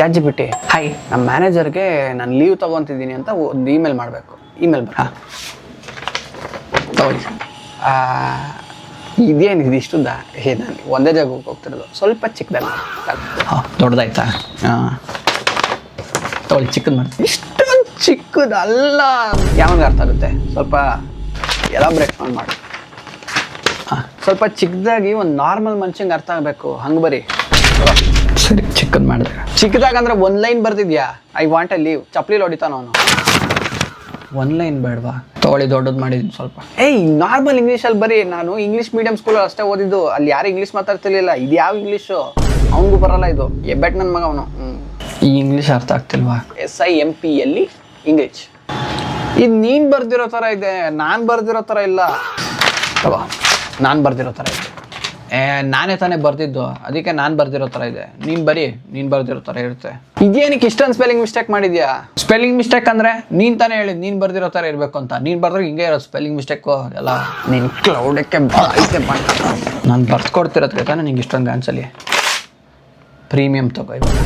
Chat GPT, hi ನಮ್ಮ ಮ್ಯಾನೇಜರ್ಗೆ ನಾನು leave ತೊಗೊತಿದ್ದೀನಿ ಅಂತ ಒಂದು ಇಮೇಲ್ ಮಾಡಬೇಕು. ಇಮೇಲ್ ತಗೊಳ್ಳಿ. ಇದೇನಿದೆ ಇಷ್ಟುದ್ದ? ನಾನು ಒಂದೇ ಜಾಗಕ್ಕೆ ಹೋಗ್ತಿರೋದು, ಸ್ವಲ್ಪ ಚಿಕ್ಕದಲ್ಲ. ದೊಡ್ಡದಾಯ್ತಾ? ತಗೊಳ್ಳಿ, ಚಿಕ್ಕದು ಮಾಡ್ತೀನಿ. ಇಷ್ಟೊಂದು ಚಿಕ್ಕದಲ್ಲ, ಯಾವಾಗ ಅರ್ಥ ಆಗುತ್ತೆ? ಸ್ವಲ್ಪ ಎಲಾಬ್ರೇಟ್ ಮಾಡಿ. ಸ್ವಲ್ಪ ಚಿಕ್ಕದಾಗಿ ಒಂದು ನಾರ್ಮಲ್ ಮನುಷ್ಯಂಗೆ ಅರ್ಥ ಆಗಬೇಕು, ಹಂಗೆ ಬರೀ. ಸರಿ, ಚಿಕ್ಕದು ಮಾಡಿದಾಗ. ಚಿಕ್ಕದಾಗಂದ್ರೆ ಒಂದು ಲೈನ್ ಬರ್ತಿದ್ಯಾ? I want a leave. ಚಪ್ಪಲಿ ಹೊಡಿತಾನ ಅವನು. ಒಂದು ಲೈನ್ ಬೇಡವಾ? ತಗೊಳ್ಳಿ, ದೊಡ್ಡದು ಮಾಡಿದ್ದೀನಿ ಸ್ವಲ್ಪ. ನಾರ್ಮಲ್ ಇಂಗ್ಲೀಷಲ್ಲಿ ಬರೀ. ನಾನು ಇಂಗ್ಲೀಷ್ ಮೀಡಿಯಂ ಸ್ಕೂಲಲ್ಲಿ ಅಷ್ಟೇ ಓದಿದ್ದು. ಅಲ್ಲಿ ಯಾರು ಇಂಗ್ಲೀಷ್ ಮಾತಾಡ್ತಿರ್ಲಿಲ್ಲ. ಇದು ಯಾವ ಇಂಗ್ಲೀಷು? ಅವನಿಗೂ ಬರಲ್ಲ ಇದು. ಎಬ್ಬೆಟ್ ನನ್ನ ಮಗ ಅವನು. ಈ ಇಂಗ್ಲೀಷ್ ಅರ್ಥ ಆಗ್ತಿಲ್ವಾ? SIMPLE English. ಇದು ನೀನು ಬರ್ದಿರೋ ಥರ ಇದೆ, ನಾನು ಬರ್ದಿರೋ ಥರ ಇಲ್ಲ. ತಗೋ, ನಾನು ಬರ್ದಿರೋ ಥರ ಇದೆ. ನಾನೇ ತಾನೇ ಬರ್ದಿದ್ದು, ಅದಕ್ಕೆ ನಾನು ಬರ್ದಿರೋ ಥರ ಇದೆ. ನೀನು ಬರ್ದಿರೋ ಥರ ಇರುತ್ತೆ. ಇದೇನಕ್ಕೆ ಇಷ್ಟೊಂದು ಸ್ಪೆಲ್ಲಿಂಗ್ ಮಿಸ್ಟೇಕ್ ಮಾಡಿದ್ಯಾ? ಸ್ಪೆಲ್ಲಿಂಗ್ ಮಿಸ್ಟೇಕ್ ಅಂದರೆ ನೀನು ತಾನೇ ಹೇಳಿದ್ದು ನೀನು ಬರ್ದಿರೋ ಥರ ಇರಬೇಕು ಅಂತ. ನೀನು ಬರ್ದ್ರೆ ಹಿಂಗೆ ಇರೋ ಸ್ಪೆಲ್ಲಿಂಗ್ ಮಿಸ್ಟೇಕು ಎಲ್ಲ. ನೀನು ಕ್ಲೌಡಕ್ಕೆ ಐತೆ ನಾನು ಬರ್ಸ್ಕೊಡ್ತಿರೋದಕ್ಕೆ ತಾನೇ ನಿಂಗೆ ಇಷ್ಟೊಂದು ಆನ್ಸಲ್ಲಿ. ಪ್ರೀಮಿಯಮ್ ತಗೋ ಇವಾಗ.